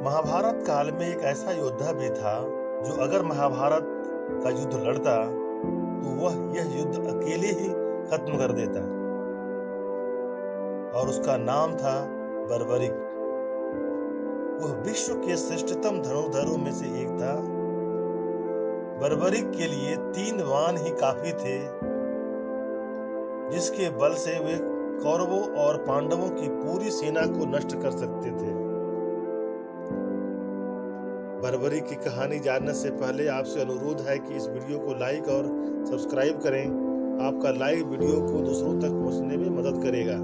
महाभारत काल में एक ऐसा योद्धा भी था जो अगर महाभारत का युद्ध लड़ता तो वह यह युद्ध अकेले ही खत्म कर देता, और उसका नाम था बर्बरिक। वह विश्व के श्रेष्ठतम धनुर्धरों में से एक था। बर्बरिक के लिए 3 बाण ही काफी थे, जिसके बल से वे कौरवों और पांडवों की पूरी सेना को नष्ट कर सकते थे। बर्बरिक की कहानी जानने से पहले आपसे अनुरोध है कि इस वीडियो को लाइक और सब्सक्राइब करें। आपका लाइक वीडियो को दूसरों तक पहुंचने में मदद करेगा।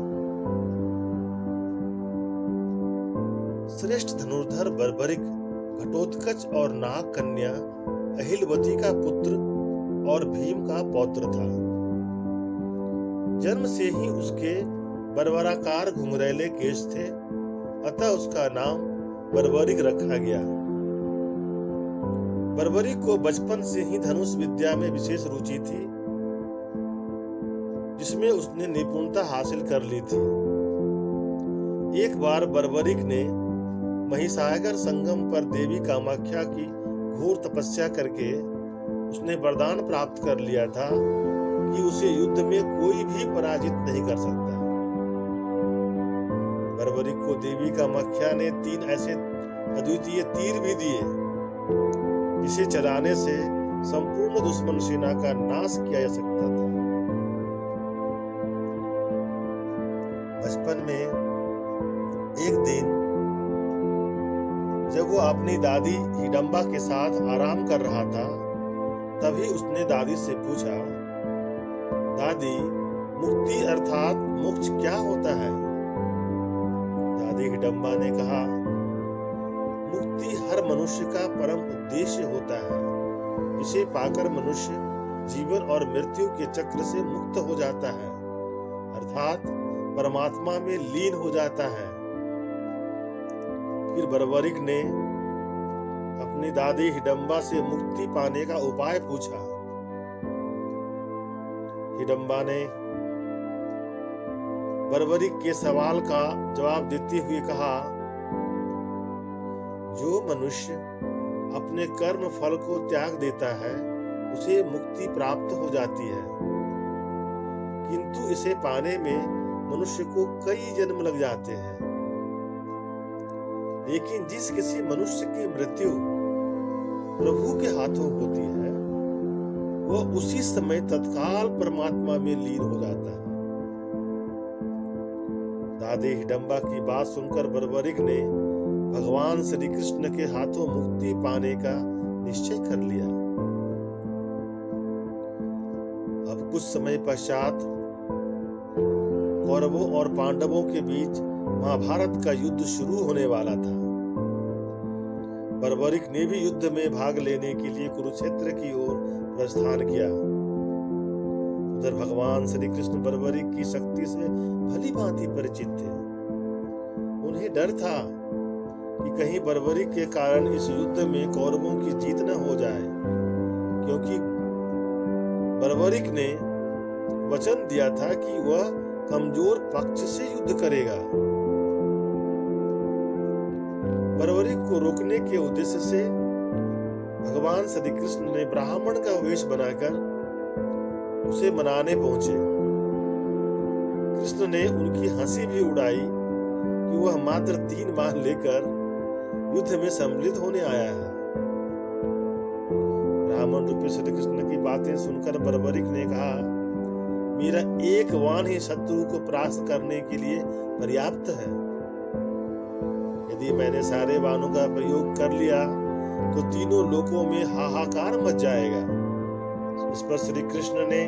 श्रेष्ठ धनुर्धर बर्बरिक घटोत्कच और नाग कन्या अहिलवती का पुत्र और भीम का पौत्र था। जन्म से ही उसके बर्बराकार घुंघरैले केश थे, अतः उसका नाम बर्बरिक रखा गया। बर्बरिक को बचपन से ही धनुष विद्या में विशेष रुचि थी, जिसमें उसने निपुणता हासिल कर ली थी। एक बार बर्बरिक ने महिसागर संगम पर देवी कामाख्या की घोर तपस्या करके उसने वरदान प्राप्त कर लिया था कि उसे युद्ध में कोई भी पराजित नहीं कर सकता। बर्बरिक को देवी कामाख्या ने 3 ऐसे अद्वितीय तीर भी दिए, जिसे चलाने से संपूर्ण दुश्मन सेना का नाश किया जा सकता था। बचपन में एक दिन जब वो अपनी दादी हिडम्बा के साथ आराम कर रहा था, तभी उसने दादी से पूछा, दादी, मुक्ति अर्थात मोक्ष क्या होता है? दादी हिडम्बा ने कहा, मुक्ति हर मनुष्य का परम उद्देश्य होता है। इसे पाकर मनुष्य जीवन और मृत्यु के चक्र से मुक्त हो जाता है, अर्थात परमात्मा में लीन हो जाता है। फिर बर्बरिक ने अपनी दादी हिडम्बा से मुक्ति पाने का उपाय पूछा। हिडम्बा ने बर्बरिक के सवाल का जवाब देते हुए कहा, जो मनुष्य अपने कर्म फल को त्याग देता है उसे मुक्ति प्राप्त हो जाती है, किंतु इसे पाने में मनुष्य को कई जन्म लग जाते हैं। लेकिन जिस किसी मनुष्य की मृत्यु प्रभु के हाथों होती है, वह उसी समय तत्काल परमात्मा में लीन हो जाता है। दादी हिडम्बा की बात सुनकर बर्बरिक ने भगवान श्री कृष्ण के हाथों मुक्ति पाने का निश्चय कर लिया। अब कुछ समय पश्चात कौरवों और पांडवों के बीच महाभारत का युद्ध शुरू होने वाला था। बर्बरिक ने भी युद्ध में भाग लेने के लिए कुरुक्षेत्र की ओर प्रस्थान किया। उधर भगवान श्री कृष्ण बर्बरिक की शक्ति से भली भांति परिचित थे। उन्हें डर था कि कहीं बर्बरिक के कारण इस युद्ध में कौरवों की जीत न हो जाए, क्योंकि बर्बरिक ने वचन दिया था कि वह कमजोर पक्ष से युद्ध करेगा। बर्बरिक को रोकने के उद्देश्य से भगवान श्री कृष्ण ने ब्राह्मण का वेश बनाकर उसे मनाने पहुंचे। कृष्ण ने उनकी हंसी भी उड़ाई कि वह मात्र 3 बाण लेकर युद्ध में सम्मिलित होने आया है। ब्राह्मण रूपी श्री कृष्ण की बातें सुनकर बर्बरिक ने कहा, मेरा एक बाण ही शत्रु को परास्त करने के लिए पर्याप्त है। यदि मैंने सारे बाणों का प्रयोग कर लिया तो तीनों लोकों में हाहाकार मच जाएगा। इस पर श्री कृष्ण ने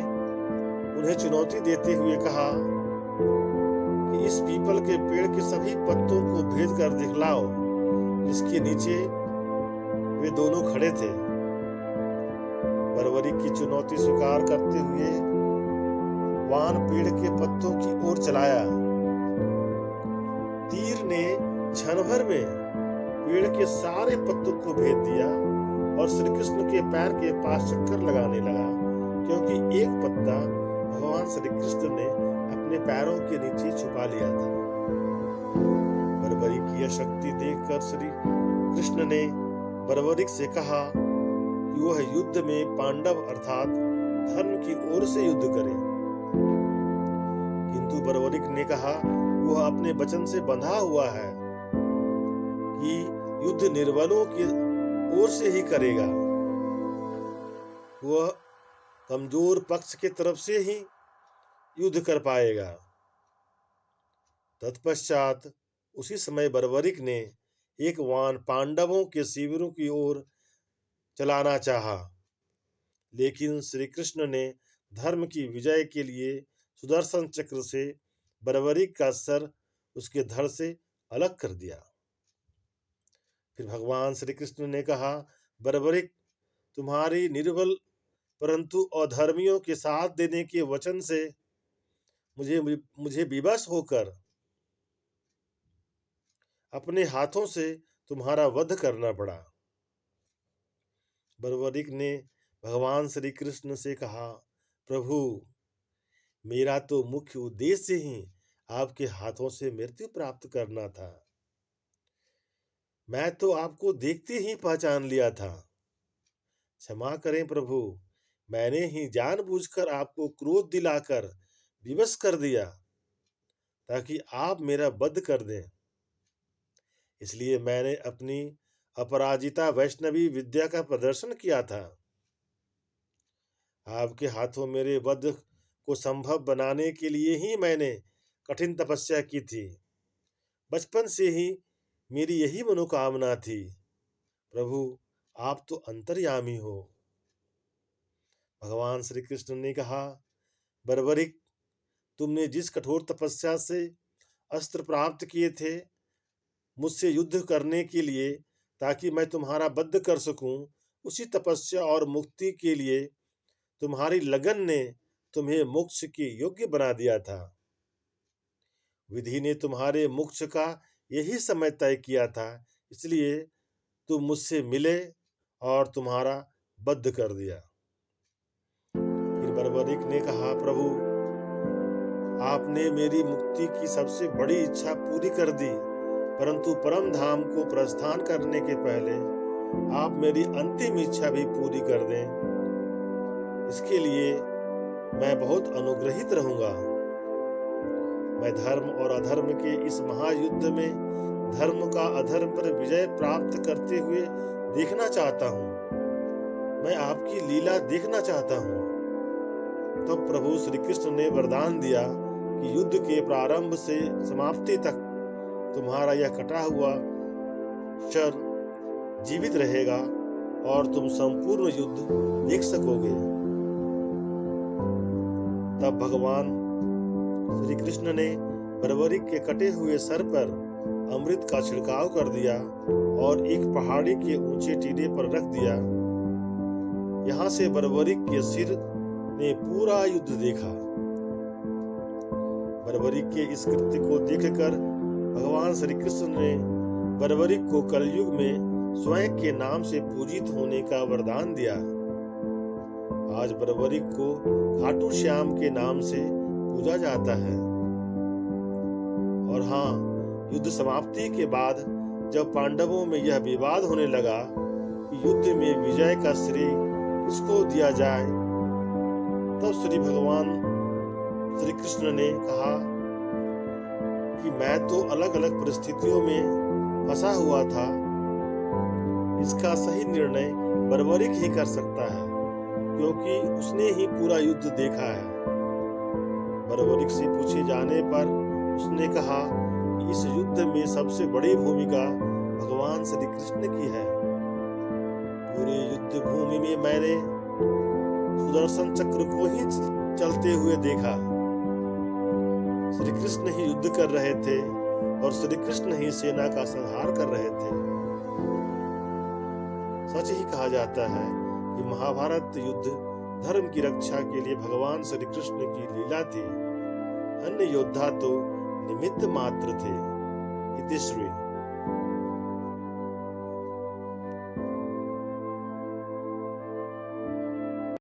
उन्हें चुनौती देते हुए कहा कि इस पीपल के पेड़ के सभी पत्तों को भेद कर दिखलाओ, जिसके नीचे वे दोनों खड़े थे। बर्बरिक की चुनौती स्वीकार करते हुए बाण पेड़ के पत्तों की ओर चलाया। तीर ने क्षण भर में पेड़ के सारे पत्तों को भेद दिया और श्री कृष्ण के पैर के पास चक्कर लगाने लगा, क्योंकि एक पत्ता भगवान श्री कृष्ण ने अपने पैरों के नीचे छुपा लिया था। बर्बरिक की यह शक्ति देखकर श्री कृष्ण ने बर्बरिक से कहा कि वह युद्ध में पांडव अर्थात धर्म की ओर से युद्ध करे, किंतु बर्बरिक ने कहा वह अपने वचन से बंधा हुआ है कि युद्ध निर्बलों की ओर से ही करेगा, वह कमजोर पक्ष के तरफ से ही युद्ध कर पाएगा। तत्पश्चात उसी समय बर्बरिक ने एक वाण पांडवों के शिविरों की ओर चलाना चाहा, लेकिन श्री कृष्ण ने धर्म की विजय के लिए सुदर्शन चक्र से बर्बरिक का सर उसके धड़ से अलग कर दिया। फिर भगवान श्री कृष्ण ने कहा, बर्बरिक, तुम्हारी निर्बल परंतु अधर्मियों के साथ देने के वचन से मुझे विवश होकर अपने हाथों से तुम्हारा वध करना पड़ा। बर्बरिक ने भगवान श्री कृष्ण से कहा, प्रभु, मेरा तो मुख्य उद्देश्य ही आपके हाथों से मृत्यु प्राप्त करना था। मैं तो आपको देखते ही पहचान लिया था। क्षमा करें प्रभु, मैंने ही जानबूझकर आपको क्रोध दिलाकर विवश कर दिया ताकि आप मेरा वध कर दें। इसलिए मैंने अपनी अपराजिता वैष्णवी विद्या का प्रदर्शन किया था। आपके हाथों मेरे वध को संभव बनाने के लिए ही मैंने कठिन तपस्या की थी। बचपन से ही मेरी यही मनोकामना थी। प्रभु, आप तो अंतर्यामी हो। भगवान श्री कृष्ण ने कहा, बर्बरिक, तुमने जिस कठोर तपस्या से अस्त्र प्राप्त किए थे मुझसे युद्ध करने के लिए ताकि मैं तुम्हारा वध कर सकूं, उसी तपस्या और मुक्ति के लिए तुम्हारी लगन ने तुम्हें मोक्ष के योग्य बना दिया था। विधि ने तुम्हारे मोक्ष का यही समय तय किया था, इसलिए तुम मुझसे मिले और तुम्हारा वध कर दिया। फिर बर्बरिक ने कहा, प्रभु, आपने मेरी मुक्ति की सबसे बड़ी इच्छा पूरी कर दी, परंतु परम धाम को प्रस्थान करने के पहले आप मेरी अंतिम इच्छा भी पूरी कर दें। इसके लिए मैं बहुत अनुग्रहित रहूंगा। मैं धर्म और अधर्म के इस महायुद्ध में धर्म का अधर्म पर विजय प्राप्त करते हुए देखना चाहता हूँ। मैं आपकी लीला देखना चाहता हूँ। तब प्रभु श्री कृष्ण ने वरदान दिया कि युद्ध के प्रारंभ से समाप्ति तक तुम्हारा यह कटा हुआ शर जीवित रहेगा और तुम संपूर्ण युद्ध देख सकोगे। तब भगवान श्री कृष्ण ने बर्बरिक के कटे हुए सर पर अमृत का छिड़काव कर दिया और एक पहाड़ी के ऊंचे टीले पर रख दिया। यहाँ से बर्बरिक के सिर ने पूरा युद्ध देखा। बर्बरिक के इस कृत्य को देखकर भगवान श्री कृष्ण ने बर्बरिक को कलयुग में स्वयं के नाम से पूजित होने का वरदान दिया। आज बर्बरिक को खाटू श्याम के नाम से पूजा जाता है। और हाँ, युद्ध समाप्ति के बाद जब पांडवों में यह विवाद होने लगा कि युद्ध में विजय का श्रेय किसको दिया जाए, तब श्री भगवान श्री कृष्ण ने कहा कि मैं तो अलग अलग परिस्थितियों में फंसा हुआ था। इसका सही निर्णय बर्बरिक ही कर सकता है, क्योंकि उसने ही पूरा युद्ध देखा है। बर्बरिक से पूछे जाने पर उसने कहा कि इस युद्ध में सबसे बड़ी भूमिका भगवान श्री कृष्ण की है। पूरे युद्ध भूमि में मैंने सुदर्शन चक्र को ही चलते हुए देखा। श्री कृष्ण ही युद्ध कर रहे थे और श्री कृष्ण ही सेना का संहार कर रहे थे। सच ही कहा जाता है कि महाभारत युद्ध धर्म की रक्षा के लिए भगवान श्री कृष्ण की लीला थी। अन्य योद्धा तो निमित्त मात्र थे। इतिश्री।